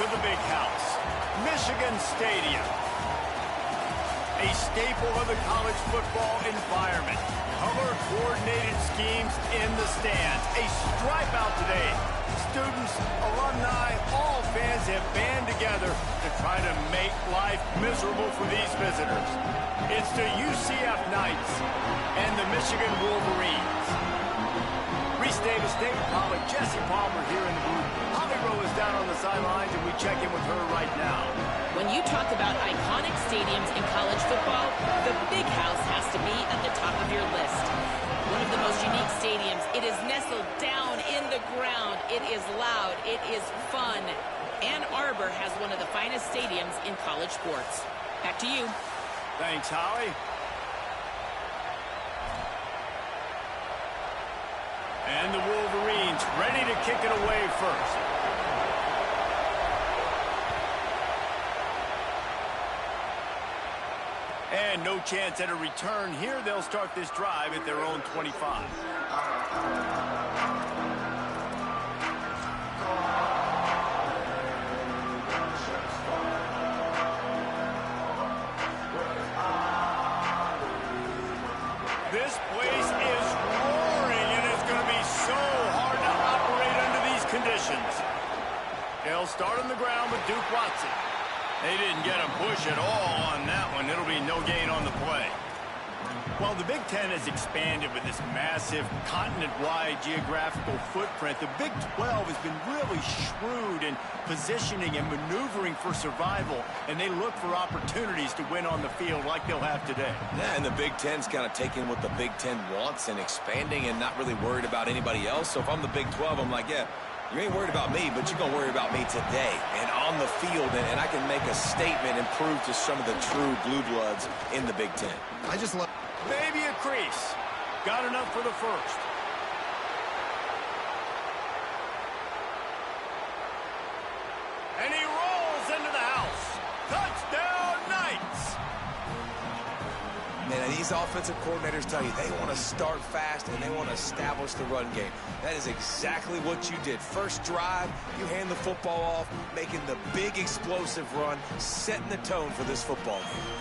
to the big house, Michigan Stadium. A staple of the college football environment. Color-coordinated schemes in the stands. A stripe out today. Students, alumni, all fans have band together to try to make life miserable for these visitors. It's the UCF Knights and the Michigan Wolverines. Reese Davis, David Pollack, Jesse Palmer here in the booth. Holly Rowe is down on the sidelines, and we check in with her right now. When you talk about iconic stadiums in college football, the Big House has to be at the top of your list. One of the most unique stadiums. It is nestled down in the ground. It is loud. It is fun. Ann Arbor has one of the finest stadiums in college sports. Back to you. Thanks, Holly. And the Wolverines ready to kick it away first. And no chance at a return here. They'll start this drive at their own 25. This place is roaring, and it's going to be so hard to operate under these conditions. They'll start on the ground with Duke Watson. They didn't get a push at all on that one. It'll be no gain on the play. While the Big Ten has expanded with this massive continent-wide geographical footprint, the Big 12 has been really shrewd in positioning and maneuvering for survival, and they look for opportunities to win on the field like they'll have today. Yeah, and the Big Ten's kind of taking what the Big Ten wants and expanding and not really worried about anybody else. So if I'm the Big 12, I'm like, yeah, you ain't worried about me, but you're going to worry about me today and on the field, and I can make a statement and prove to some of the true blue bloods in the Big Ten. I just love... Maybe a crease. Got enough for the first. And he rolls into the house. Touchdown, Knights! Man, these offensive coordinators tell you they want to start fast and they want to establish the run game. That is exactly what you did. First drive, you hand the football off, making the big explosive run, setting the tone for this football game.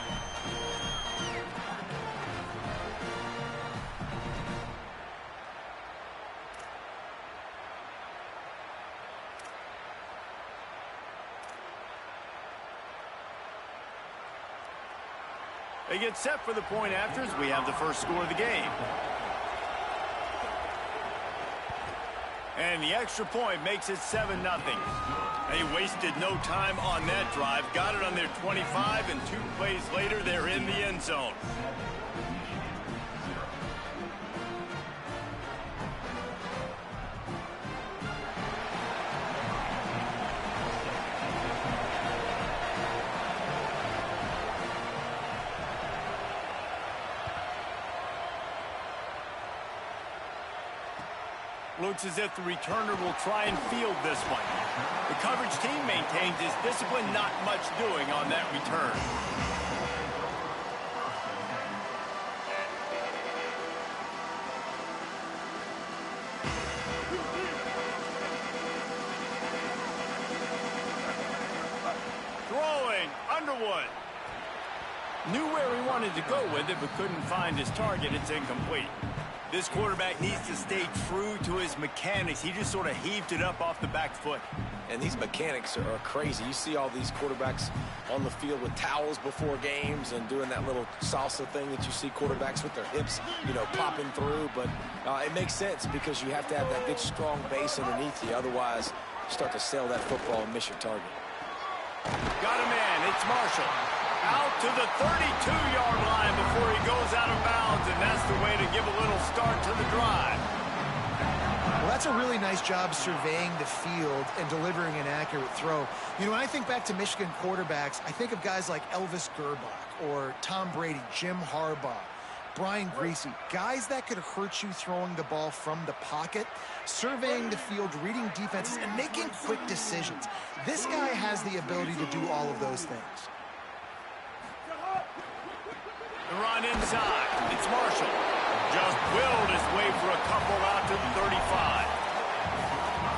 They get set for the point afters. We have the first score of the game. And the extra point makes it 7-0. They wasted no time on that drive. Got it on their 25, and 2 plays later, they're in the end zone. Looks as if the returner will try and field this one. The coverage team maintains his discipline, not much doing on that return. Throwing, Underwood. Knew where he wanted to go with it, but couldn't find his target. It's incomplete. This quarterback needs to stay true to his mechanics. He just sort of heaved it up off the back foot. And these mechanics are crazy. You see all these quarterbacks on the field with towels before games and doing that little salsa thing that you see quarterbacks with their hips, you know, popping through. But it makes sense because you have to have that good, strong base underneath you. Otherwise, you start to sail that football and miss your target. Got a man. It's Marshall. Out to the 32-yard line before he goes out of bounds, and that's the way to give a little start to the drive. Well, that's a really nice job surveying the field and delivering an accurate throw. You know, when I think back to Michigan quarterbacks, I think of guys like Elvis Gerbach or Tom Brady, Jim Harbaugh, Brian Griese, guys that could hurt you throwing the ball from the pocket, surveying the field, reading defenses, and making quick decisions. This guy has the ability to do all of those things. The run inside. It's Marshall. Just willed his way for a couple out to the 35.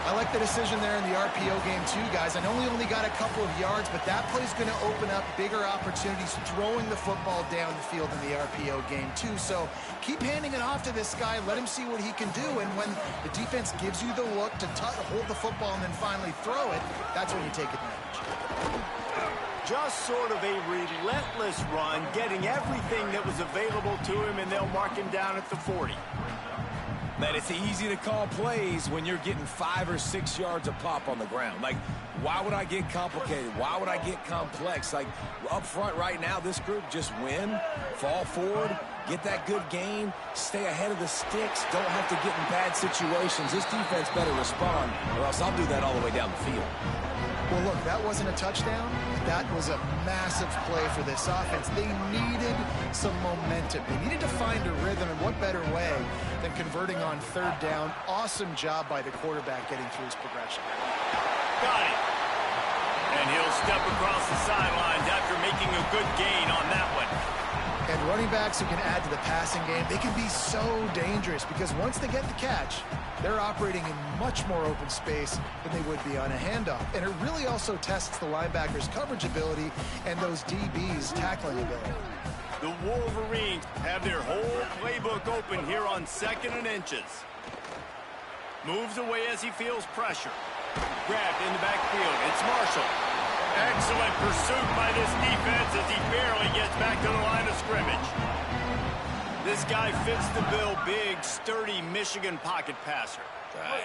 I like the decision there in the RPO game too, guys. I know he only got a couple of yards, but that play's going to open up bigger opportunities throwing the football down the field in the RPO game too. So keep handing it off to this guy. Let him see what he can do. And when the defense gives you the look to hold the football and then finally throw it, that's when you take advantage. Just sort of a relentless run, getting everything that was available to him, and they'll mark him down at the 40. Man, it's easy to call plays when you're getting 5 or 6 yards a pop on the ground. Like, why would I get complicated? Why would I get complex? Like, up front right now, this group just win, fall forward, get that good gain, stay ahead of the sticks, don't have to get in bad situations. This defense better respond, or else I'll do that all the way down the field. Well, look, that wasn't a touchdown. That was a massive play for this offense. They needed some momentum. They needed to find a rhythm, and what better way than converting on third down. Awesome job by the quarterback getting through his progression. Got it. And he'll step across the sidelines after making a good gain on that one. And running backs who can add to the passing game, they can be so dangerous because once they get the catch, they're operating in much more open space than they would be on a handoff. And it really also tests the linebackers' coverage ability and those DBs' tackling ability. The Wolverines have their whole playbook open here on 2nd and inches. Moves away as he feels pressure. Grabbed in the backfield. It's Marshall. Excellent pursuit by this defense as he barely gets back to the line of scrimmage. This guy fits the bill, big, sturdy Michigan pocket passer.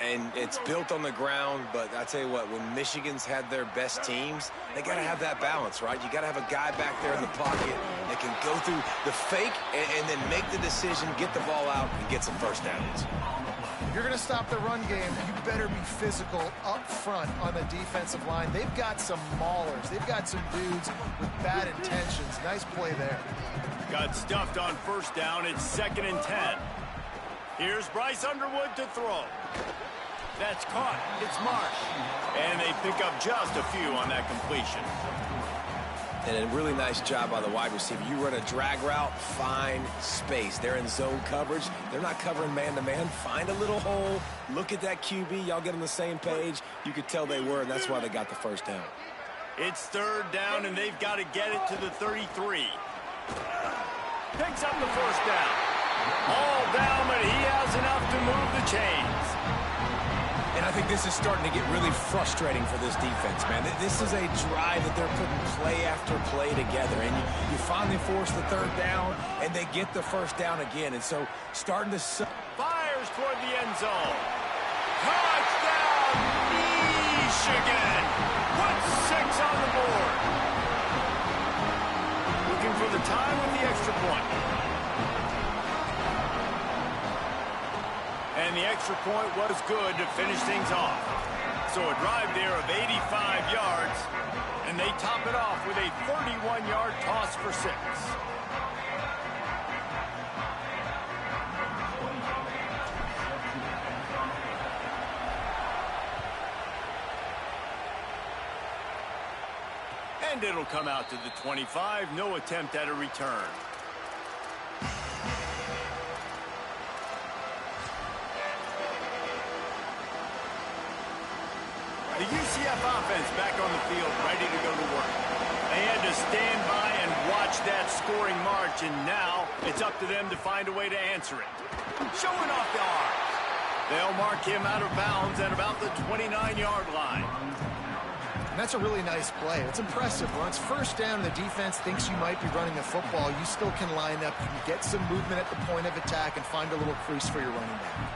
And it's built on the ground, but I tell you what, when Michigan's had their best teams, they got to have that balance, right? You got to have a guy back there in the pocket that can go through the fake and then make the decision, get the ball out, and get some first downs. If you're going to stop the run game, you better be physical up front on the defensive line. They've got some maulers. They've got some dudes with bad intentions. Nice play there. Got stuffed on first down. It's 2nd and 10. Here's Bryce Underwood to throw. That's caught. It's Marsh. And they pick up just a few on that completion. And a really nice job by the wide receiver. You run a drag route, find space. They're in zone coverage. They're not covering man-to-man. Find a little hole. Look at that QB. Y'all get on the same page. You could tell they were, and that's why they got the first down. It's 3rd down, and they've got to get it to the 33. Picks up the first down. All down, but he has enough to move the chains. And I think this is starting to get really frustrating for this defense, man. This is a drive that they're putting play after play together. And you finally force the 3rd down, and they get the first down again. And so starting to... Fires toward the end zone. Touchdown, Michigan. Put 6 on the board. Looking for the time with the extra point. And the extra point was good to finish things off. So a drive there of 85 yards, and they top it off with a 31-yard toss for 6. And it'll come out to the 25. No attempt at a return. The UCF offense back on the field, ready to go to work. They had to stand by and watch that scoring march, and now it's up to them to find a way to answer it. Showing off the arms. They'll mark him out of bounds at about the 29-yard line. And that's a really nice play. It's impressive. When it's first down and the defense thinks you might be running the football, you still can line up, you can get some movement at the point of attack and find a little crease for your running back.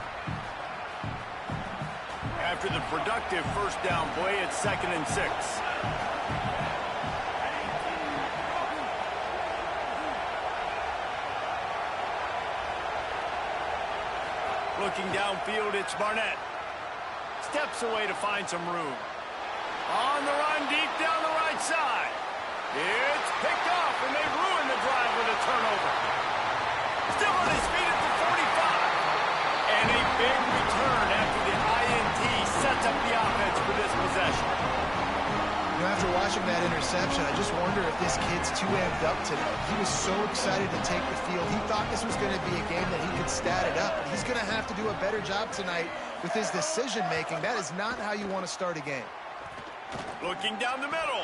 After the productive first down play, it's 2nd and 6. Looking downfield, it's Barnett. Steps away to find some room. On the run, deep down the right side. It's picked off, and they ruin the drive with a turnover. Still on his feet at the 45. And a big return after the INT sets up the offense for this possession. You know, after watching that interception, I just wonder if this kid's too amped up today. He was so excited to take the field. He thought this was going to be a game that he could stat it up. But he's going to have to do a better job tonight with his decision-making. That is not how you want to start a game. Looking down the middle.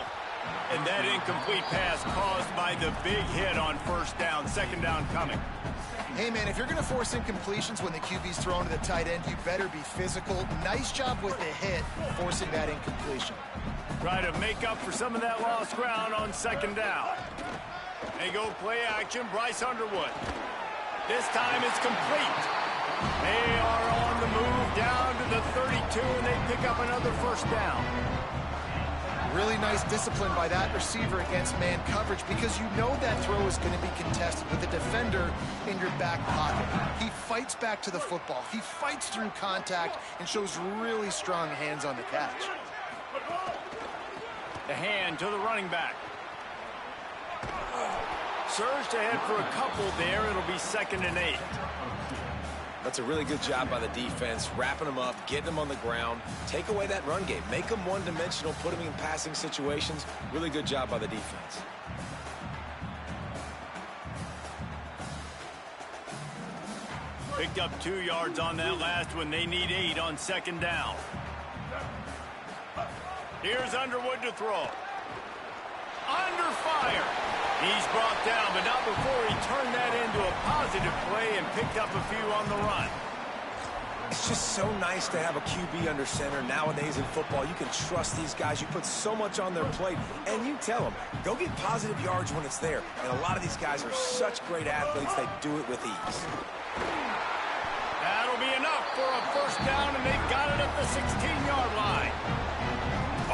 And that incomplete pass caused by the big hit on first down. Second down coming. Hey, man, if you're going to force incompletions when the QB's thrown to the tight end, you better be physical. Nice job with the hit, forcing that incompletion. Try to make up for some of that lost ground on second down. They go play action, Bryce Underwood. This time it's complete. They are on the move down to the 32, and they pick up another first down. Really nice discipline by that receiver against man coverage, because you know that throw is going to be contested with a defender in your back pocket. He fights back to the football. He fights through contact and shows really strong hands on the catch. The hand to the running back. Surged ahead for a couple there. It'll be 2nd and 8. That's a really good job by the defense, wrapping them up, getting them on the ground, take away that run game, make them one-dimensional, put them in passing situations. Really good job by the defense. Picked up 2 yards on that last one. They need 8 on second down. Here's Underwood to throw. Under fire. He's brought down, but not before he turned that into a positive play and picked up a few on the run. It's just so nice to have a QB under center. Nowadays in football, you can trust these guys. You put so much on their plate, and you tell them, go get positive yards when it's there. And a lot of these guys are such great athletes, they do it with ease. That'll be enough for a first down, and they've got it at the 16-yard line.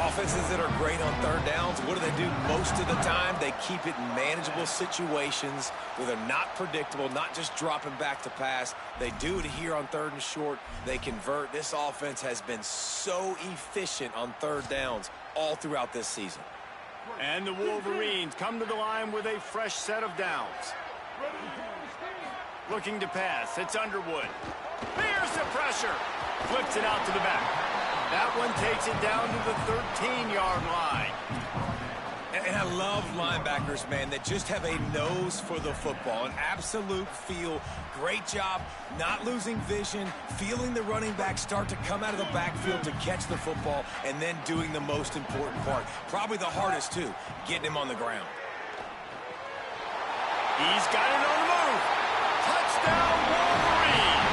Offenses that are great on third downs, what do? Most of the time, they keep it in manageable situations where they're not predictable, not just dropping back to pass. They do it here on 3rd and short. They convert. This offense has been so efficient on third downs all throughout this season. And the Wolverines come to the line with a fresh set of downs. Looking to pass. It's Underwood. There's the pressure. Flips it out to the back. That one takes it down to the 13-yard line. And I love linebackers, man, that just have a nose for the football, an absolute feel. Great job not losing vision, feeling the running back start to come out of the backfield to catch the football, and then doing the most important part. Probably the hardest, too, getting him on the ground. He's got it on the move. Touchdown, Wolverine.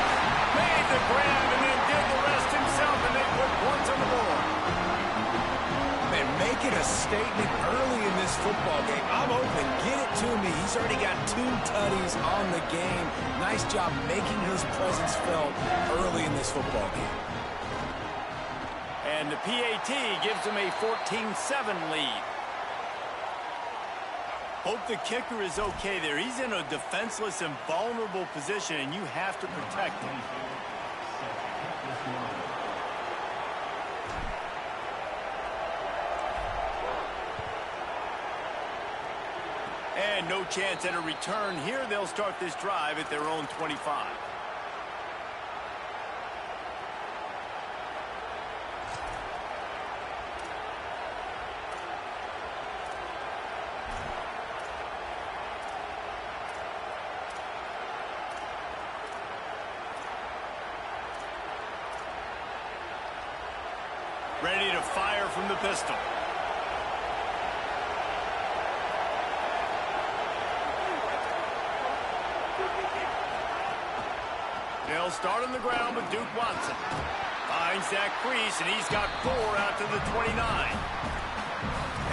Made the grab and then did the rest himself, and they put points on the board. Man, making a statement early in this football game. I'm open. Get it to me. He's already got 2 tutties on the game. Nice job making his presence felt early in this football game. And the PAT gives him a 14-7 lead. Hope the kicker is okay there. He's in a defenseless and vulnerable position, and you have to protect him. And no chance at a return here. They'll start this drive at their own 25. Ready to fire from the pistol. They'll start on the ground with Duke Watson. Finds that crease, and he's got 4 out to the 29.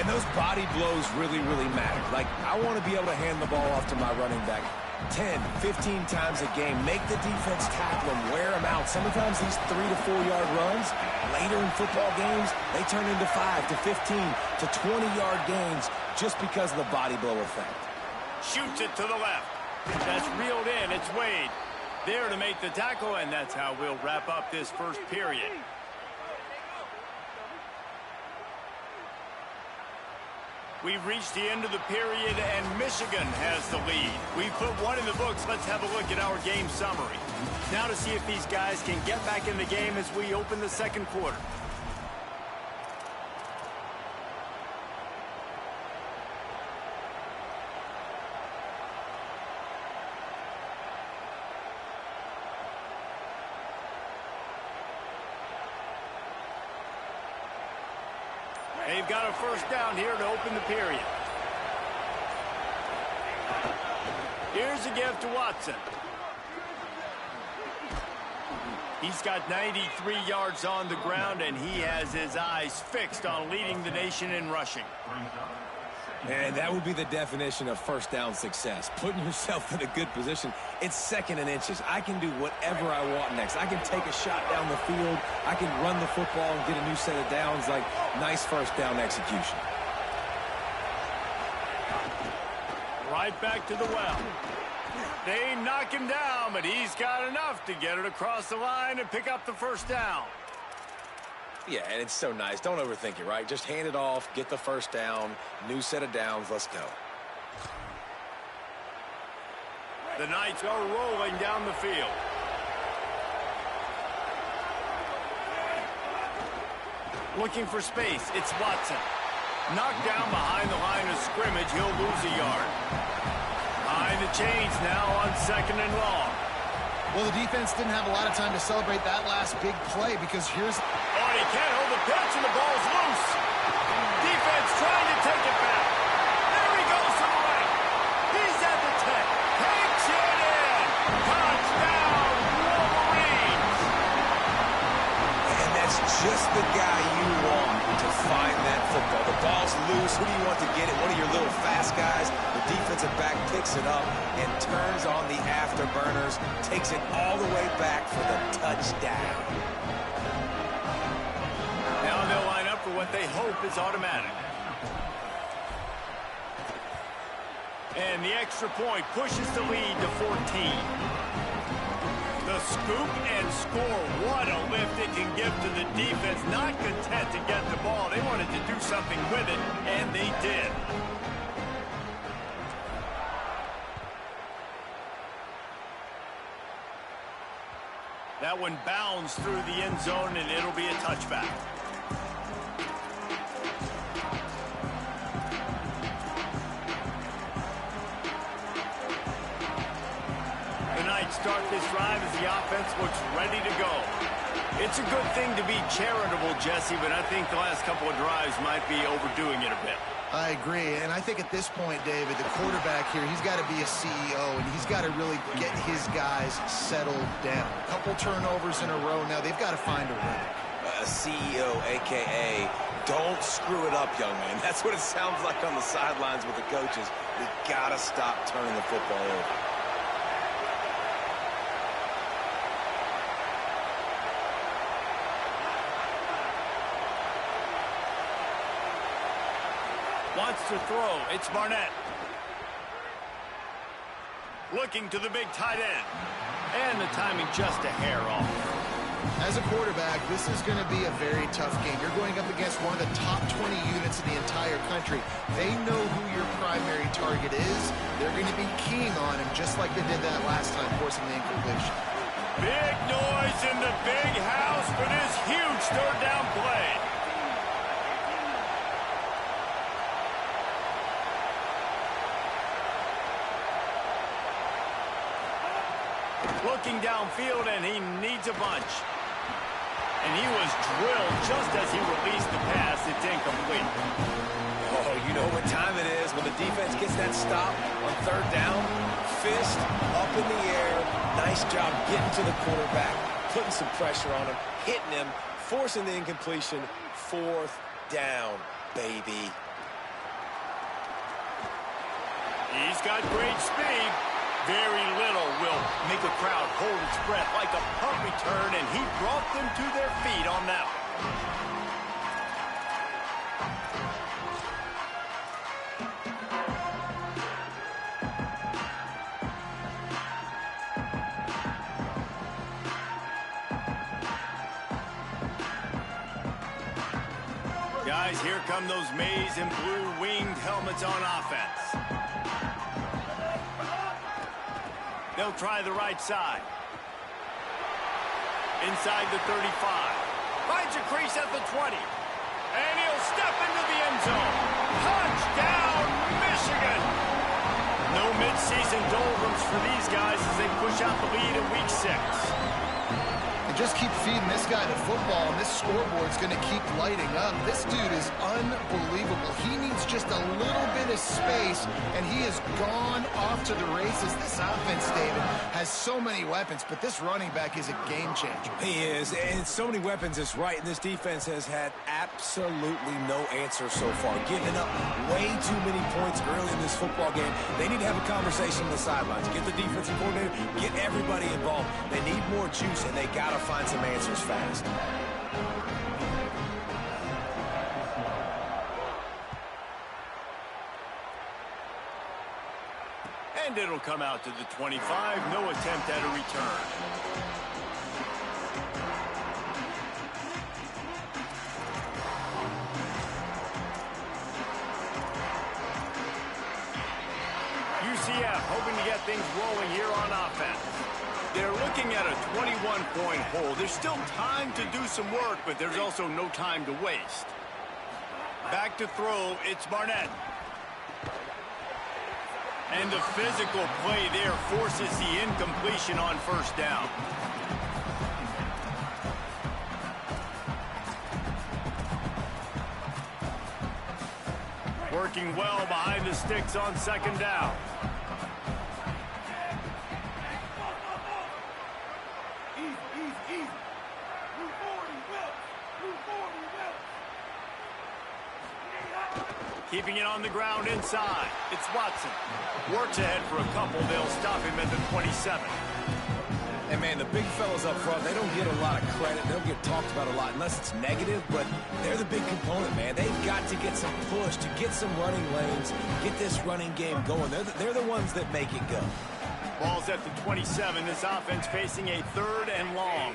And those body blows really, really matter. Like, I want to be able to hand the ball off to my running back 10, 15 times a game. Make the defense tackle them, wear them out. Sometimes these 3 to 4 yard runs, later in football games, they turn into 5 to 15 to 20-yard gains just because of the body blow effect. Shoots it to the left. That's reeled in. It's Wade there to make the tackle, and that's how we'll wrap up this first period. We've reached the end of the period, and Michigan has the lead. We've put one in the books. Let's have a look at our game summary. Now to see if these guys can get back in the game as we open the second quarter. they've got a first down here to open the period. Here's a give to Watson. He's got 93 yards on the ground, and he has his eyes fixed on leading the nation in rushing. And that would be the definition of first down success. Putting yourself in a good position. It's second and inches. I can do whatever I want next. I can take a shot down the field. I can run the football and get a new set of downs. Like, nice first down execution. Right back to the well. They knock him down, but he's got enough to get it across the line and pick up the first down. Yeah, and it's so nice. Don't overthink it, right? Just hand it off, get the first down, new set of downs, let's go. The Knights are rolling down the field. Looking for space, it's Watson. Knocked down behind the line of scrimmage, he'll lose a yard. Behind the chains now on second and long. Well, the defense didn't have a lot of time to celebrate that last big play because here's... Oh, he can't hold the pitch, and the ball's loose. Defense trying to take it back. There he goes to the right. He's at the 10. Takes it in. Touchdown, Wolverines. And that's just the guy you want to find that football. The ball's loose. Who do you want to get it? One of your little fast guys. The defensive back picks it up and turns on the afterburners, takes it all the way back for the touchdown. Now they'll line up for what they hope is automatic. And the extra point pushes the lead to 14. The scoop and score. What a lift it can give to the defense. Not content to get the ball. They wanted to do something with it, and they did. That one bounds through the end zone, and it'll be a touchback. The Knights start this drive as the offense looks ready to go. It's a good thing to be charitable, Jesse, but I think the last couple of drives might be overdoing it a bit. I agree, and I think at this point, David, the quarterback here, he's got to be a CEO, and he's got to really get his guys settled down. A couple turnovers in a row now. They've got to find a rhythm. A CEO, a.k.a. don't screw it up, young man. That's what it sounds like on the sidelines with the coaches. We got to stop turning the football over. Wants to throw. It's Barnett. Looking to the big tight end. And the timing just a hair off. As a quarterback, this is going to be a very tough game. You're going up against one of the top 20 units in the entire country. They know who your primary target is. They're going to be keying on him just like they did that last time, forcing the incompletion. Big noise in the big house for this huge third down play. Looking downfield, and he needs a bunch. And he was drilled just as he released the pass. It's incomplete. Oh, you know what time it is when the defense gets that stop on third down. Fist up in the air. Nice job getting to the quarterback, putting some pressure on him, hitting him, forcing the incompletion. Fourth down, baby. He's got great speed. Very little will make a crowd hold its breath like a punt return, and he brought them to their feet on that one. Guys, here come those maize and blue winged helmets on offense. They'll try the right side. Inside the 35. Finds a crease at the 20. And he'll step into the end zone. Touchdown, Michigan! No midseason doldrums for these guys as they push out the lead in week 6. And just keep feeding this guy the football, and this scoreboard's going to keep lighting up. This dude is unbelievable. He needs just a little bit of space, and he has gone off to the races. This offense, David, has so many weapons, but this running back is a game changer. He is, and so many weapons is right, and this defense has had absolutely no answer so far, giving up way too many points early in this football game. They need to have a conversation on the sidelines. Get the defensive coordinator, get everybody involved. They need more juice, and they got to find some answers fast. And it'll come out to the 25. No attempt at a return. UCF hoping to get things rolling here on offense. They're looking at a 21-point hole. There's still time to do some work, but there's also no time to waste. Back to throw, it's Barnett. And the physical play there forces the incompletion on first down. Working well behind the sticks on second down. Keeping it on the ground inside. It's Watson. Works ahead for a couple. They'll stop him at the 27. And, man, the big fellas up front, they don't get a lot of credit. They don't get talked about a lot unless it's negative, but they're the big component, man. They've got to get some push, to get some running lanes, get this running game going. They're the ones that make it go. Ball's at the 27. This offense facing a 3rd and long.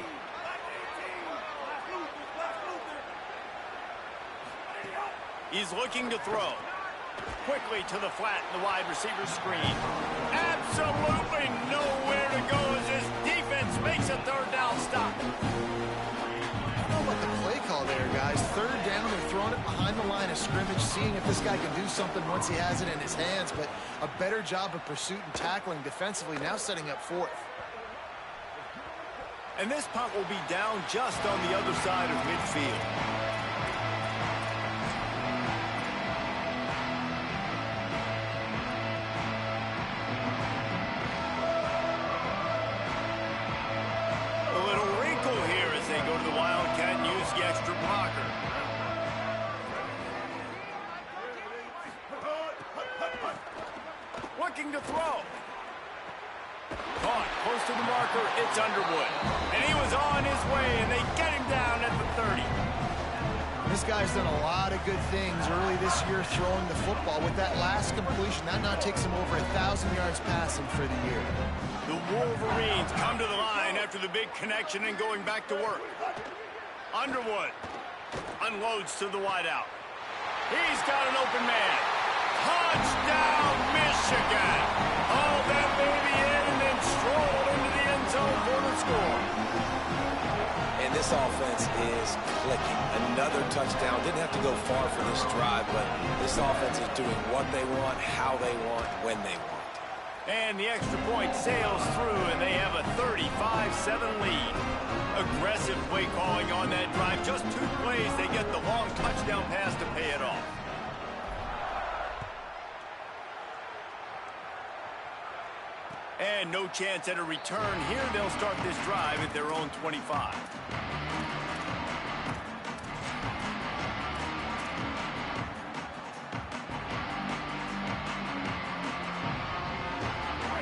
He's looking to throw. Quickly to the flat in the wide receiver screen. Absolutely nowhere to go as this defense makes a 3rd down stop. I don't know about the play call there, guys. 3rd down, they're throwing it behind the line of scrimmage, seeing if this guy can do something once he has it in his hands, but a better job of pursuit and tackling defensively, now setting up 4th. And this punt will be down just on the other side of midfield. Looking to throw. Caught close to the marker. It's Underwood. And he was on his way, and they get him down at the 30. This guy's done a lot of good things early this year throwing the football. With that last completion, that now takes him over 1,000 yards passing for the year. The Wolverines come to the line after the big connection and going back to work. Underwood unloads to the wideout. He's got an open man. Touchdown, Michigan. Oh, that baby in and then stroll into the end zone for the score. And this offense is clicking. Another touchdown. Didn't have to go far for this drive, but this offense is doing what they want, how they want, when they want. And the extra point sails through, and they have a 35-7 lead. Aggressive play calling on that drive. Just 2 plays, they get the long touchdown pass to pay it off. And no chance at a return here. They'll start this drive at their own 25.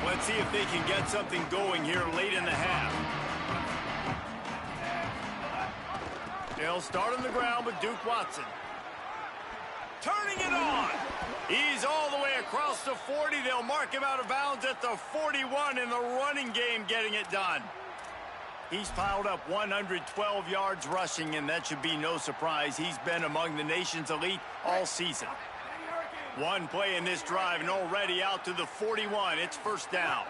Let's see if they can get something going here late in the half. They'll start on the ground with Duke Watson. Turning it on. He's all the way across the 40. They'll mark him out of bounds at the 41 in the running game, getting it done. He's piled up 112 yards rushing, and that should be no surprise. He's been among the nation's elite all season. 1 play in this drive, and already out to the 41. It's first down.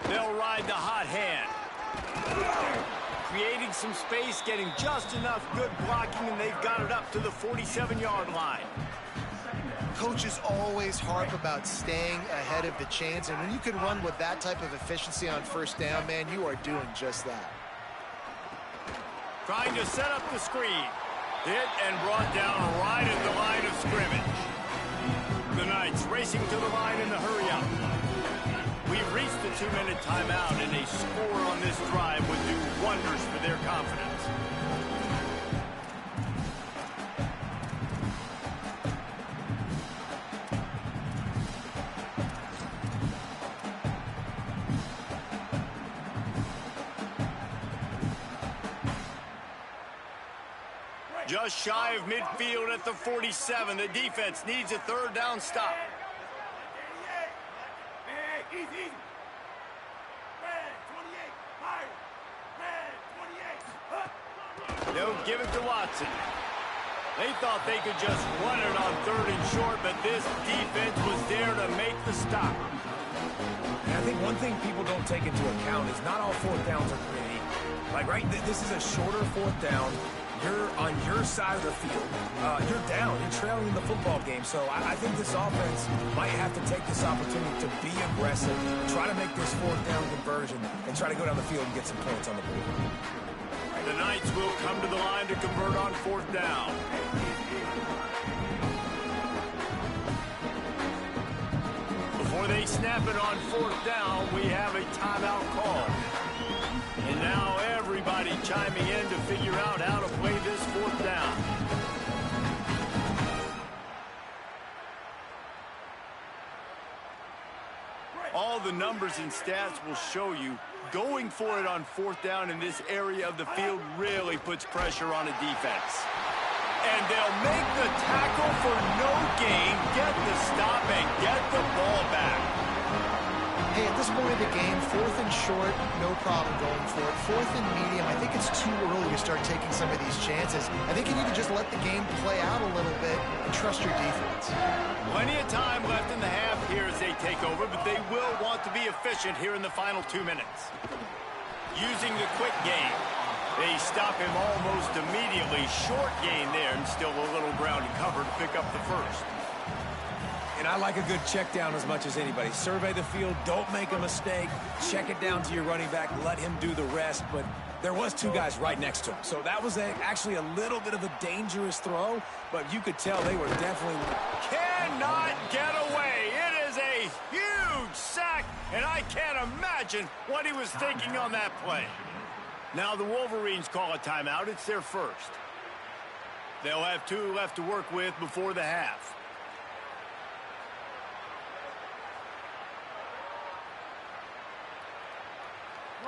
They'll ride the hot hand. Creating some space, getting just enough good blocking, and they've got it up to the 47-yard line. Coaches always harp about staying ahead of the chains, and when you can run with that type of efficiency on first down, man, you are doing just that. Trying to set up the screen. Hit and brought down right at the line of scrimmage. The Knights racing to the line in the hurry-up. We've reached the 2-minute timeout, and a score on this drive would do wonders for their confidence. Just shy of midfield at the 47. The defense needs a third down stop. They'll give it to Watson. They thought they could just run it on 3rd and short, but this defense was there to make the stop. And I think one thing people don't take into account is not all 4th downs are created equal. Like, right, this is a shorter 4th down. You're on your side of the field. You're down. You're trailing in the football game. So I think this offense might have to take this opportunity to be aggressive, try to make this 4th down conversion, and try to go down the field and get some points on the board. The Knights will come to the line to convert on 4th down. Before they snap it on 4th down, we have a timeout call. And now everybody chiming in to figure out how to play this 4th down. All the numbers and stats will show you going for it on 4th down in this area of the field really puts pressure on a defense. And they'll make the tackle for no gain, get the stop, and get the ball back. Hey, at this point of the game, 4th and short, no problem going for it. 4th and medium, I think it's too early to start taking some of these chances. I think you need to just let the game play out a little bit and trust your defense. Plenty of time left in the half here as they take over, but they will want to be efficient here in the final 2 minutes. Using the quick game, they stop him almost immediately. Short gain there, and still a little ground to cover to pick up the first. And I like a good check down as much as anybody. Survey the field, don't make a mistake, check it down to your running back, let him do the rest. But there was 2 guys right next to him. So that was actually a little bit of a dangerous throw, but you could tell they were definitely... Cannot get away. It is a huge sack, and I can't imagine what he was thinking on that play. Now the Wolverines call a timeout. It's their first. They'll have 2 left to work with before the half.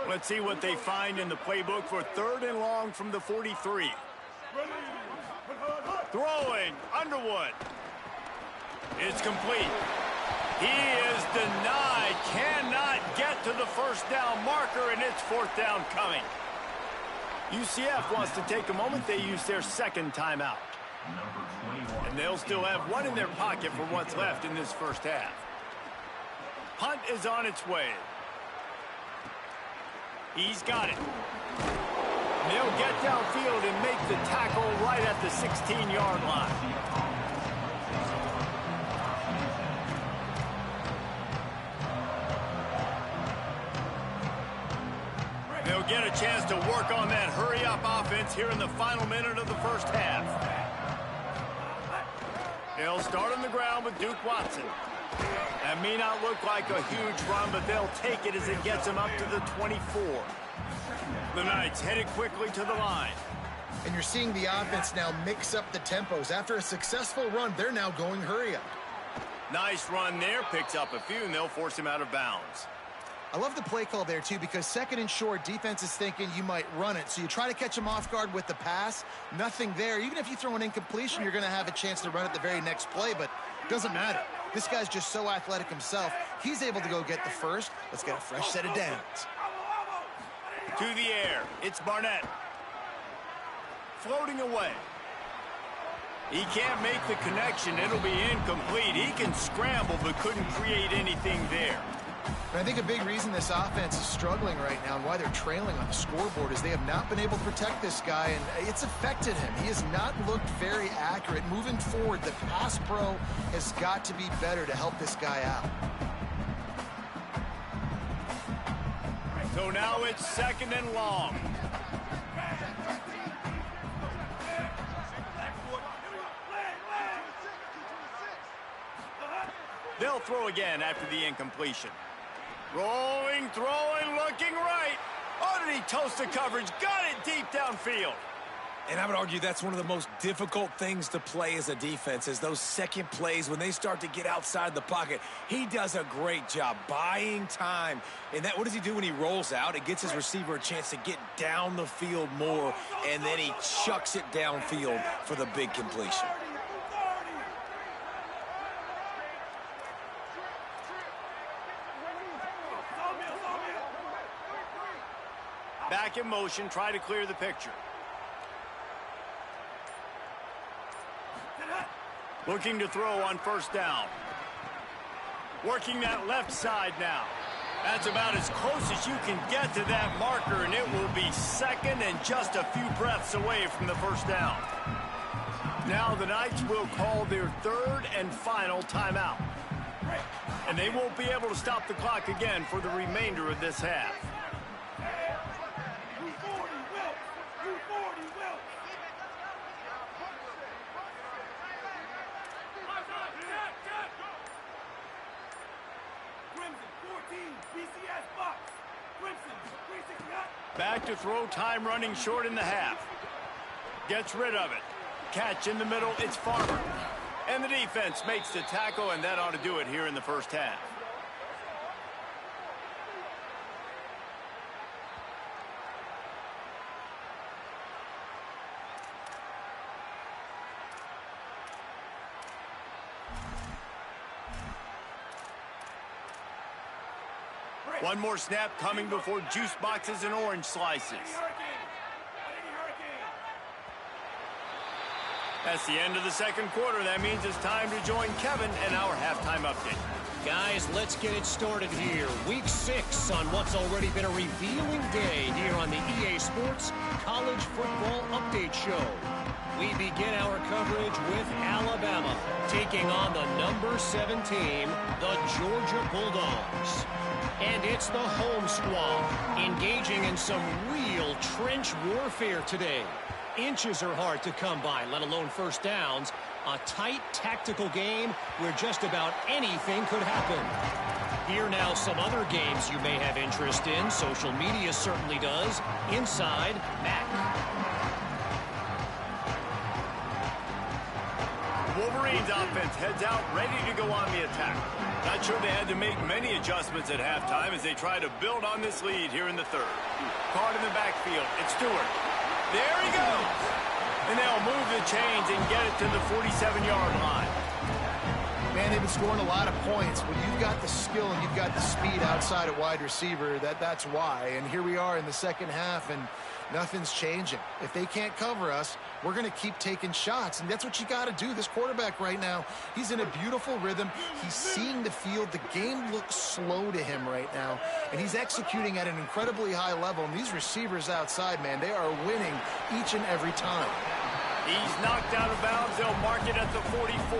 Let's see what they find in the playbook for 3rd and long from the 43. Throwing, Underwood. It's complete. He is denied. Cannot get to the first down marker, and it's 4th down coming. UCF wants to take a moment. They use their 2nd timeout. And they'll still have 1 in their pocket for what's left in this first half. Punt is on its way. He's got it. They'll get downfield and make the tackle right at the 16-yard line. They'll get a chance to work on that hurry-up offense here in the final minute of the first half. They'll start on the ground with Duke Watson. That may not look like a huge run, but they'll take it as it gets them up to the 24. The Knights headed quickly to the line. And you're seeing the offense now mix up the tempos. After a successful run, they're now going hurry up. Nice run there. Picks up a few, and they'll force him out of bounds. I love the play call there, too, because 2nd and short, defense is thinking you might run it. So you try to catch them off guard with the pass. Nothing there. Even if you throw an incompletion, you're going to have a chance to run it the very next play, but it doesn't matter. This guy's just so athletic himself. He's able to go get the first. Let's get a fresh set of downs. To the air. It's Barnett. Floating away. He can't make the connection. It'll be incomplete. He can scramble, but couldn't create anything there. And I think a big reason this offense is struggling right now and why they're trailing on the scoreboard is they have not been able to protect this guy, and it's affected him. He has not looked very accurate. Moving forward, the pass pro has got to be better to help this guy out. So now it's 2nd and long. throw again after the incompletion. Rolling, throwing, looking right. Oh, did he toast the coverage? Got it deep downfield. And I would argue that's one of the most difficult things to play as a defense is those second plays when they start to get outside the pocket. He does a great job buying time. And what does he do when he rolls out? It gets his receiver a chance to get down the field more, and then he chucks it downfield for the big completion. Back in motion, try to clear the picture. Looking to throw on first down. Working that left side now. That's about as close as you can get to that marker, and it will be second and just a few breaths away from the first down. Now the Knights will call their third and final timeout. And they won't be able to stop the clock again for the remainder of this half. Back to throw, time running short in the half. Gets rid of it. Catch in the middle, it's Farmer. And the defense makes the tackle, and that ought to do it here in the first half. One more snap coming before juice boxes and orange slices. That's the end of the second quarter. That means it's time to join Kevin and our halftime update. Guys, let's get it started here. Week 6 on what's already been a revealing day here on the EA Sports College Football Update Show. We begin our coverage with Alabama taking on the number 7 team, the Georgia Bulldogs. And it's the home squad engaging in some real trench warfare today. Inches are hard to come by, let alone first downs. A tight tactical game where just about anything could happen. Here now some other games you may have interest in. Social media certainly does. Inside, Mac. Wolverines offense heads out, ready to go on the attack. Not sure they had to make many adjustments at halftime as they try to build on this lead here in the third. Caught in the backfield, it's Stewart. There he goes! And they'll move the chains and get it to the 47-yard line. Man, they've been scoring a lot of points. When you've got the skill and you've got the speed outside at wide receiver, that's why. And here we are in the second half, and nothing's changing. If they can't cover us, we're going to keep taking shots, and that's what you got to do. This quarterback right now, he's in a beautiful rhythm. He's seeing the field. The game looks slow to him right now, and he's executing at an incredibly high level. And these receivers outside, man, they are winning each and every time. He's knocked out of bounds. They'll mark it at the 44.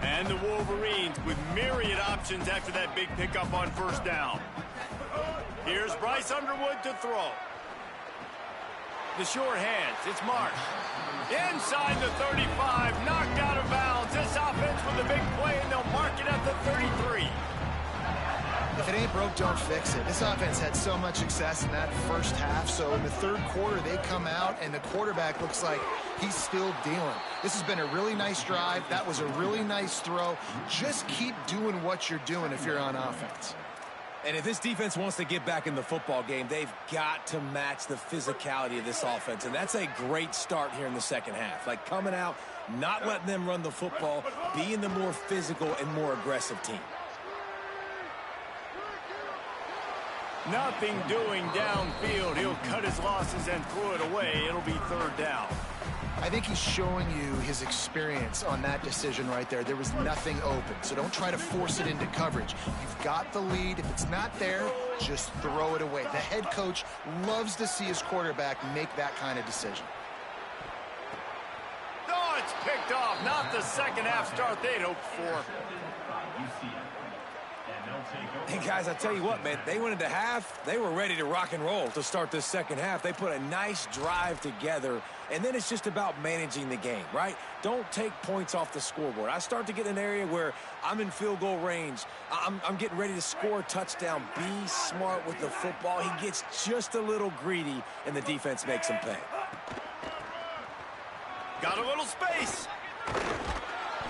And the Wolverines with myriad options after that big pickup on first down. Here's Bryce Underwood to throw. The short hands, it's Marsh. Inside the 35, knocked out of bounds. This offense with a big play, and they'll mark it at the 33. If it ain't broke, don't fix it. This offense had so much success in that first half, so in the third quarter, they come out, and the quarterback looks like he's still dealing. This has been a really nice drive. That was a really nice throw. Just keep doing what you're doing if you're on offense. And if this defense wants to get back in the football game, they've got to match the physicality of this offense. And that's a great start here in the second half. Like coming out, not letting them run the football, being the more physical and more aggressive team. Nothing doing downfield. He'll cut his losses and throw it away. It'll be third down. I think he's showing you his experience on that decision right there. There was nothing open, so don't try to force it into coverage. You've got the lead. If it's not there, just throw it away. The head coach loves to see his quarterback make that kind of decision. Oh, it's picked off. Not the second half start they'd hoped for. Hey, guys, I tell you what, man, they went into half. They were ready to rock and roll to start this second half. They put a nice drive together, and then it's just about managing the game, right? Don't take points off the scoreboard. I start to get in an area where I'm in field goal range. I'm getting ready to score a touchdown. Be smart with the football. He gets just a little greedy, and the defense makes him pay. Got a little space.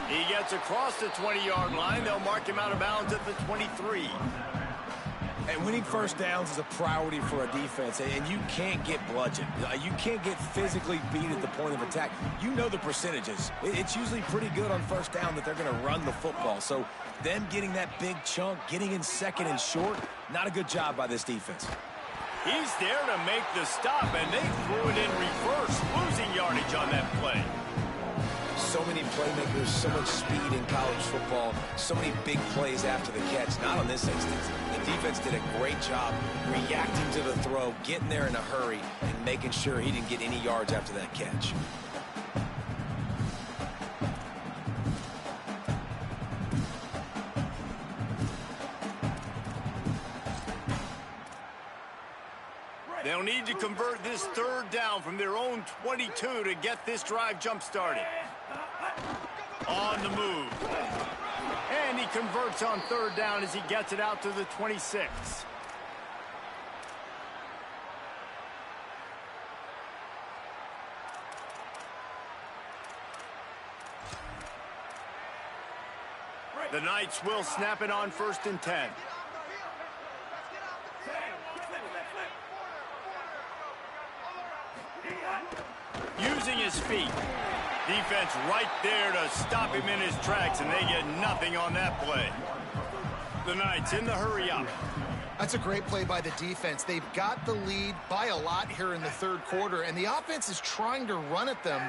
He gets across the 20-yard line. They'll mark him out of bounds at the 23. And winning first downs is a priority for a defense, and you can't get bludgeoned. You can't get physically beat at the point of attack. You know the percentages. It's usually pretty good on first down that they're going to run the football. So them getting that big chunk, getting in second and short, not a good job by this defense. He's there to make the stop, and they threw it in reverse, losing yardage on that play. So many playmakers, so much speed in college football, so many big plays after the catch. Not on this instance. The defense did a great job reacting to the throw, getting there in a hurry, and making sure he didn't get any yards after that catch. They'll need to convert this third down from their own 22 to get this drive jump-started. On the move. And he converts on third down as he gets it out to the 26. The Knights will snap it on 1st and 10. Using his feet. Defense right there to stop him in his tracks, and they get nothing on that play. The Knights in the hurry up. That's a great play by the defense. They've got the lead by a lot here in the third quarter, and the offense is trying to run at them,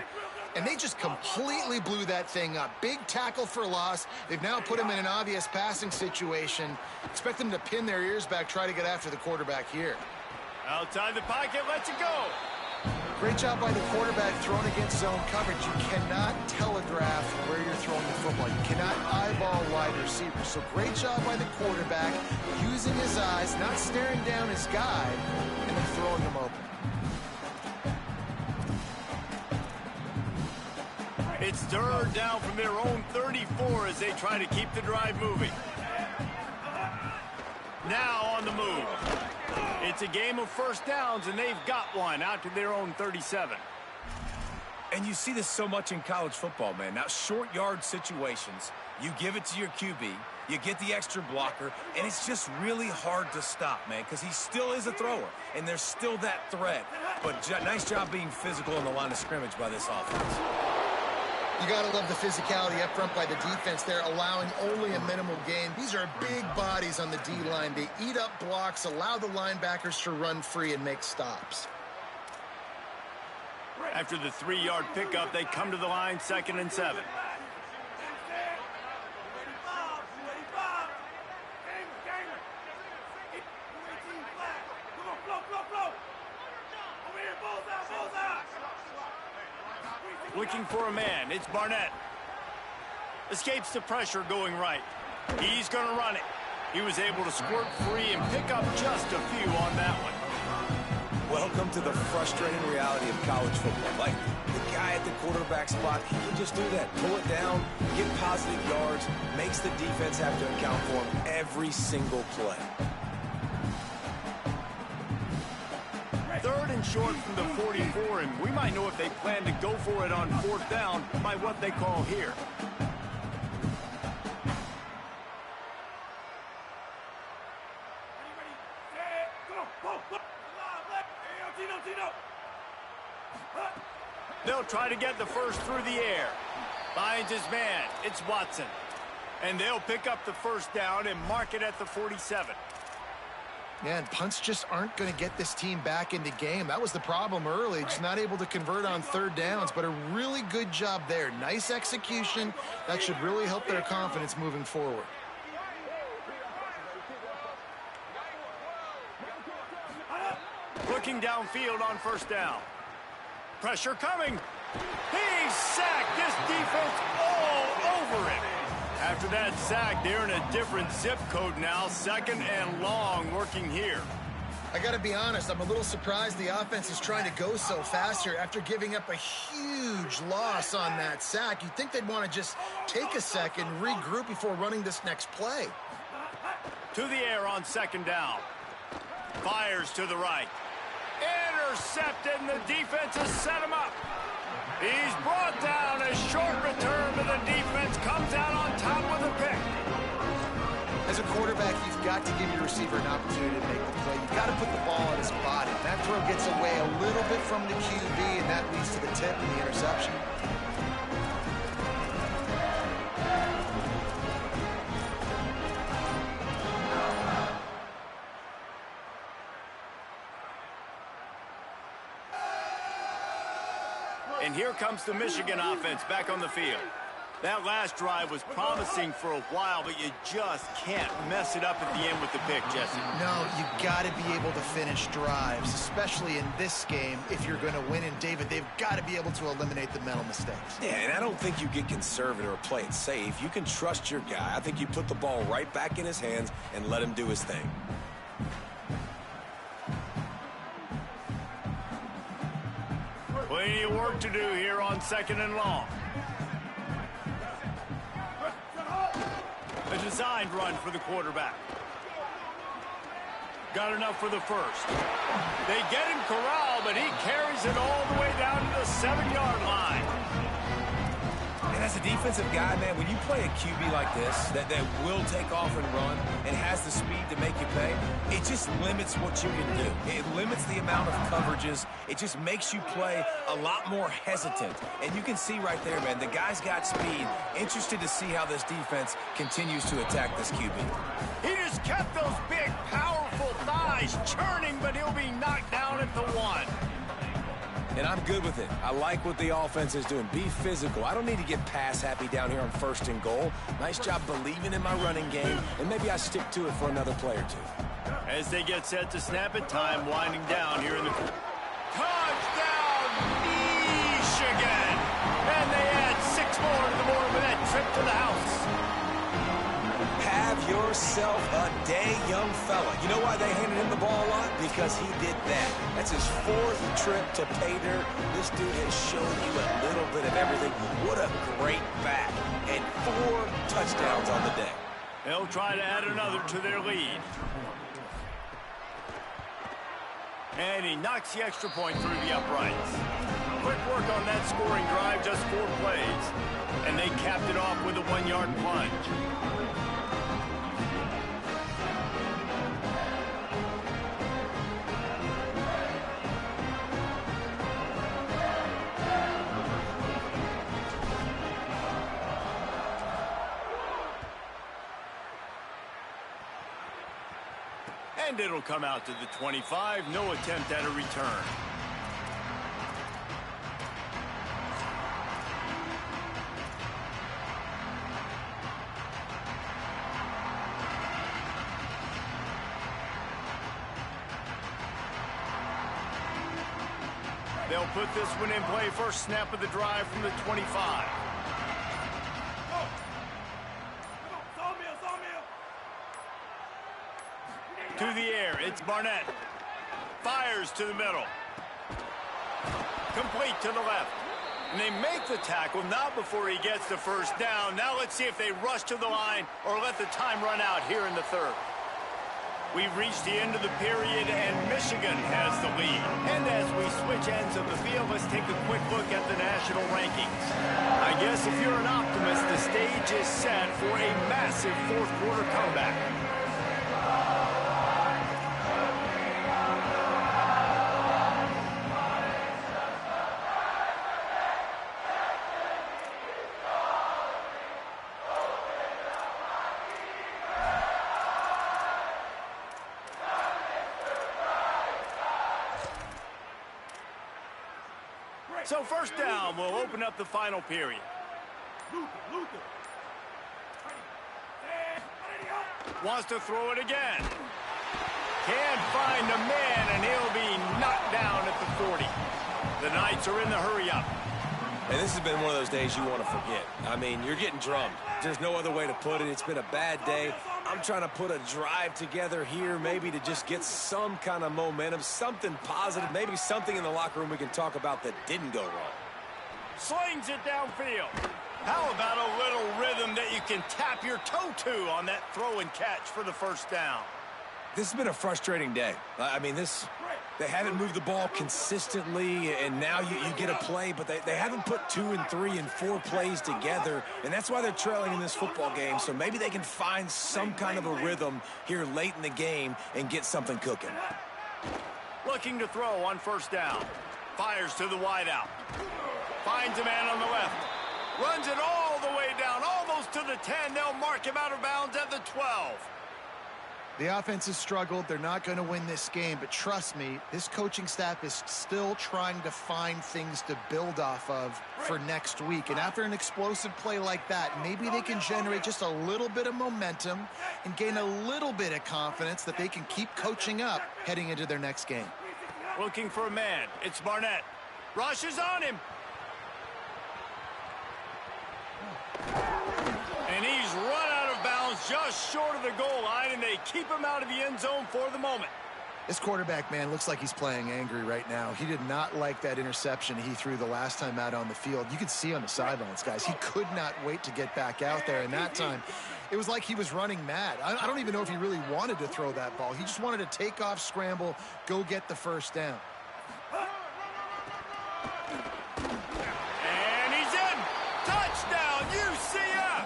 and they just completely blew that thing up. Big tackle for loss. They've now put him in an obvious passing situation. Expect them to pin their ears back, try to get after the quarterback here. Outside the pocket, lets it go. Great job by the quarterback throwing against zone coverage. You cannot telegraph where you're throwing the football. You cannot eyeball wide receivers. So great job by the quarterback using his eyes, not staring down his guy, and then throwing him open. It's third down from their own 34 as they try to keep the drive moving. Now on the move. It's a game of first downs, and they've got one out to their own 37. And you see this so much in college football, man. Now, short yard situations, you give it to your QB, you get the extra blocker, and it's just really hard to stop, man, because he still is a thrower, and there's still that threat. But nice job being physical on the line of scrimmage by this offense. You got to love the physicality up front by the defense there, allowing only a minimal gain. These are big bodies on the D-line. They eat up blocks, allow the linebackers to run free and make stops. After the 3-yard pickup, they come to the line 2nd and 7. Looking for a man. It's Barnett. Escapes the pressure going right. He's going to run it. He was able to squirt free and pick up just a few on that one. Welcome to the frustrating reality of college football. Like, the guy at the quarterback spot, he can just do that. Pull it down, get positive yards, makes the defense have to account for him every single play. 3rd and short from the 44, and we might know if they plan to go for it on 4th down by what they call here. They'll try to get the first through the air. Finds his man. It's Watson. And they'll pick up the first down and mark it at the 47. Yeah, and punts just aren't going to get this team back in the game. That was the problem early, just not able to convert on 3rd downs, but a really good job there. Nice execution. That should really help their confidence moving forward. Looking downfield on 1st down. Pressure coming. He's sacked. This defense all over him. After after that sack. They're in a different zip code now. 2nd and long working here. I got to be honest, I'm a little surprised the offense is trying to go so fast here after giving up a huge loss on that sack. You'd think they'd want to just take a second, regroup before running this next play. To the air on 2nd down. Fires to the right. Intercepted, and the defense has set him up. He's brought down. A short return, but the defense comes out on top with a pick. As a quarterback, you've got to give your receiver an opportunity to make the play. You've got to put the ball on his body. That throw gets away a little bit from the QB, and that leads to the tip and the interception. And here comes the Michigan offense back on the field. That last drive was promising for a while, but you just can't mess it up at the end with the pick, Jesse. No, you got to be able to finish drives, especially in this game if you're going to win. And, David, they've got to be able to eliminate the mental mistakes. Yeah, and I don't think you get conservative or play it safe. You can trust your guy. I think you put the ball right back in his hands and let him do his thing. Plenty of work to do here on 2nd and long. A designed run for the quarterback. Got enough for the first. They get him corralled, but he carries it all the way down to the 7-yard line. And as a defensive guy, man, when you play a QB like this that will take off and run and has the speed to make you pay, it just limits what you can do. It limits the amount of coverages. It just makes you play a lot more hesitant. And you can see right there, man, the guy's got speed. Interested to see how this defense continues to attack this QB. He just kept those big, powerful thighs churning, but he'll be knocked down at the 1. And I'm good with it. I like what the offense is doing. Be physical. I don't need to get pass happy down here on 1st and goal. Nice job believing in my running game, and maybe I stick to it for another play or two. As they get set to snap it, time winding down here in the... Touchdown, Michigan! And they add 6 more to the board with that trip to the house. Have yourself a day, young fella. You know why they handed him the ball a lot? Because he did that. That's his 4th trip to pay dirt. This dude has shown you a little bit of everything. What a great back. And 4 touchdowns on the day. They'll try to add another to their lead. And he knocks the extra point through the uprights. Quick work on that scoring drive, just 4 plays. And they capped it off with a 1-yard plunge. And it'll come out to the 25. No attempt at a return. They'll put this one in play. First snap of the drive from the 25. To the air, it's Barnett. Fires to the middle. Complete to the left. And they make the tackle, not before he gets the first down. Now let's see if they rush to the line or let the time run out here in the 3rd. We've reached the end of the period, and Michigan has the lead. And as we switch ends of the field, let's take a quick look at the national rankings. I guess if you're an optimist, the stage is set for a massive 4th quarter comeback. So 1st down will open up the final period. Wants to throw it again. Can't find a man, and he'll be knocked down at the 40. The Knights are in the hurry-up. And this has been one of those days you want to forget. I mean, you're getting drummed. There's no other way to put it. It's been a bad day. I'm trying to put a drive together here maybe to just get some kind of momentum, something positive, maybe something in the locker room we can talk about that didn't go wrong. Slings it downfield. How about a little rhythm that you can tap your toe to on that throw and catch for the first down? This has been a frustrating day. I mean, they haven't moved the ball consistently, and now you get a play, but they haven't put 2 and 3 and 4 plays together, and that's why they're trailing in this football game. So maybe they can find some kind of a rhythm here late in the game and get something cooking. Looking to throw on first down. Fires to the wideout. Finds a man on the left. Runs it all the way down, almost to the 10. They'll mark him out of bounds at the 12. The offense has struggled. They're not going to win this game, but trust me, this coaching staff is still trying to find things to build off of for next week. And after an explosive play like that, maybe they can generate just a little bit of momentum and gain a little bit of confidence that they can keep coaching up heading into their next game. Looking for a man. It's Barnett. Rushes on him. And he's run out of bounds just short of the goal line, and they keep him out of the end zone for the moment. This quarterback, man, looks like he's playing angry right now. He did not like that interception he threw the last time out on the field. You could see on the sidelines, guys, he could not wait to get back out there. And that time, it was like he was running mad. I don't even know if he really wanted to throw that ball. He just wanted to take off, scramble, go get the first down. And he's in. Touchdown, UCF.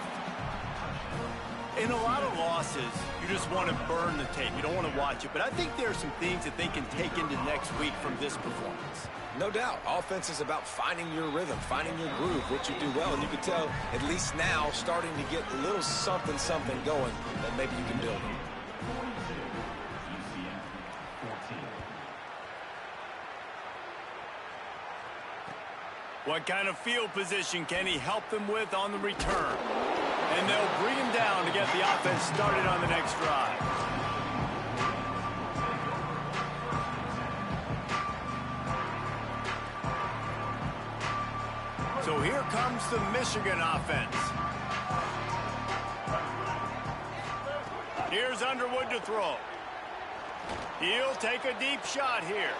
In a lot of losses, you just want to burn the tape. You don't want to watch it. But I think there are some things that they can take into next week from this performance. No doubt. Offense is about finding your rhythm, finding your groove, what you do well. And you can tell, at least now, starting to get a little something going that maybe you can build on. What kind of field position can he help them with on the return? And they'll bring him down to get the offense started on the next drive. So here comes the Michigan offense. Here's Underwood to throw. He'll take a deep shot here.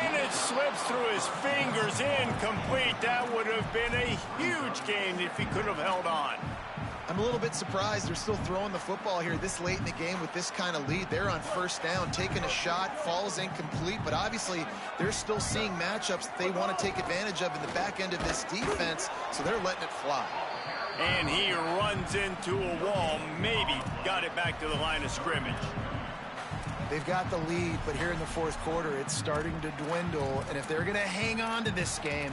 And it slips through his fingers, incomplete. That would have been a huge gain if he could have held on. I'm a little bit surprised they're still throwing the football here this late in the game with this kind of lead. They're on first down, taking a shot, falls incomplete, but obviously they're still seeing matchups that they want to take advantage of in the back end of this defense, so they're letting it fly. And he runs into a wall, maybe got it back to the line of scrimmage. They've got the lead, but here in the fourth quarter, it's starting to dwindle. And if they're going to hang on to this game,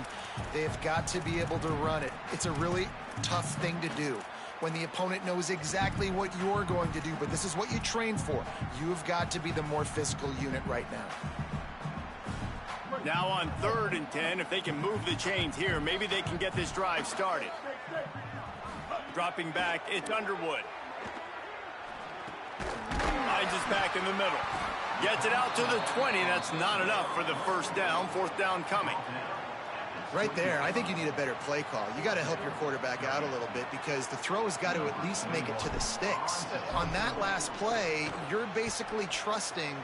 they've got to be able to run it. It's a really tough thing to do when the opponent knows exactly what you're going to do, but this is what you train for. You've got to be the more physical unit right now. Now on 3rd and 10, if they can move the chains here, maybe they can get this drive started. Dropping back, it's Underwood. Finds us back in the middle. Gets it out to the 20. That's not enough for the first down. 4th down coming. Right there, I think you need a better play call. You got to help your quarterback out a little bit because the throw has got to at least make it to the sticks. On that last play, you're basically trusting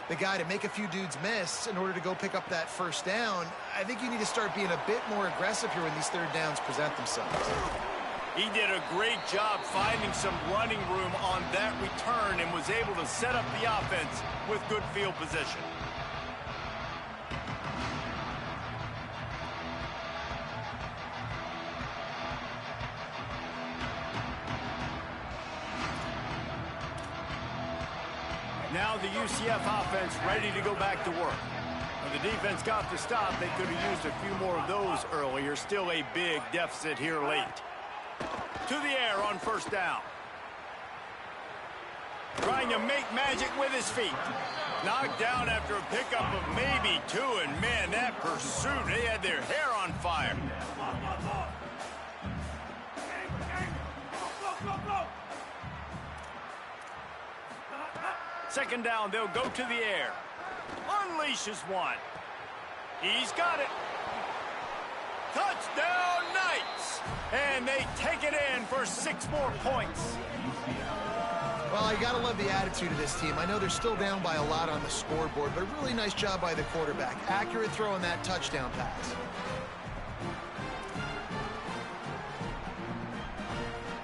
the guy to make a few dudes miss in order to go pick up that first down. I think you need to start being a bit more aggressive here when these 3rd downs present themselves. He did a great job finding some running room on that return and was able to set up the offense with good field position. Now the UCF offense ready to go back to work. When the defense got the stop, they could have used a few more of those earlier. Still a big deficit here late. To the air on first down. Trying to make magic with his feet. Knocked down after a pickup of maybe 2, and man, that pursuit, they had their hair on fire. Second down, they'll go to the air. Unleashes one. He's got it. Touchdown Knights! And they take it in for 6 more points. Well, you got to love the attitude of this team. I know they're still down by a lot on the scoreboard, but a really nice job by the quarterback. Accurate throw on that touchdown pass.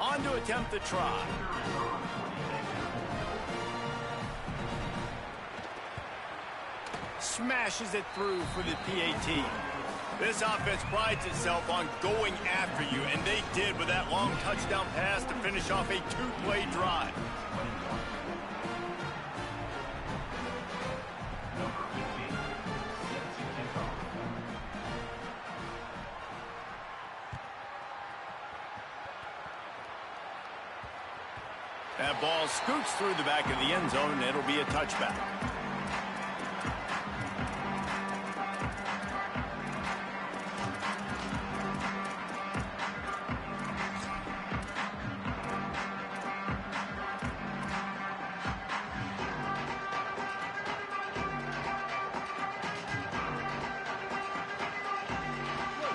On to attempt the try. Smashes it through for the PAT. This offense prides itself on going after you, and they did with that long touchdown pass to finish off a 2-play drive. That ball scoots through the back of the end zone, and it'll be a touchback.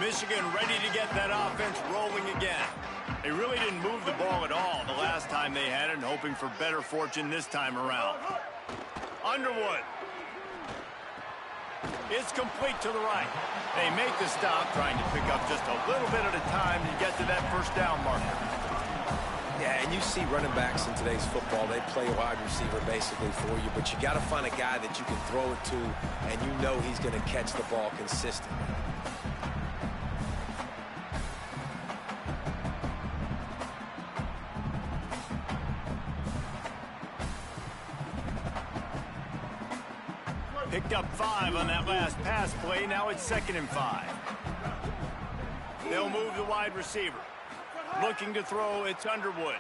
Michigan ready to get that offense rolling again. They really didn't move the ball at all the last time they had it, and hoping for better fortune this time around. Underwood. It's complete to the right. They make the stop, trying to pick up just a little bit at a time to get to that first down marker. Yeah, and you see running backs in today's football, they play wide receiver basically for you, but you got to find a guy that you can throw it to, and you know he's going to catch the ball consistently. Picked up 5 on that last pass play. Now it's 2nd and 5. They'll move the wide receiver. Looking to throw, it's Underwood.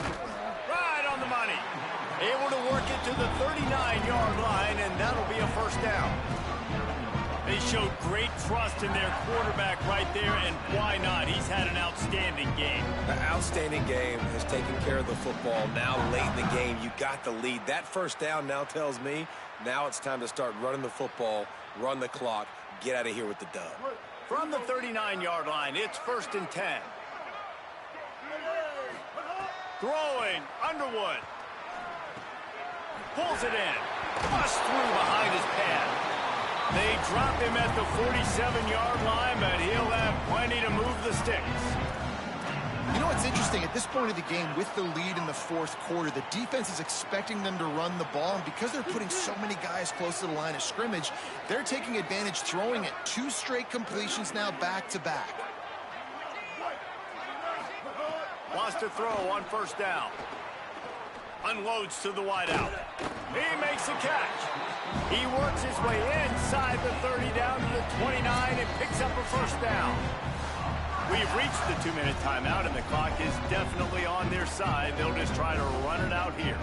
Right on the money. Able to work it to the 39-yard line, and that'll be a first down. They showed great trust in their quarterback right there, and why not? He's had an outstanding game. An outstanding game, has taken care of the football. Now late in the game, you got the lead. That first down now tells me now it's time to start running the football, run the clock, get out of here with the dub. From the 39-yard line, it's 1st and 10. Throwing, Underwood. Pulls it in. Busts through behind his pad. They drop him at the 47-yard line, but he'll have plenty to move the sticks. You know what's interesting? At this point of the game, with the lead in the 4th quarter, the defense is expecting them to run the ball, and because they're putting so many guys close to the line of scrimmage, they're taking advantage, throwing it. 2 straight completions now back-to-back. Wants to throw on first down. Unloads to the wideout. He makes a catch. He works his way inside the 30 down to the 29 and picks up a first down. We've reached the 2-minute timeout, and the clock is definitely on their side. They'll just try to run it out here.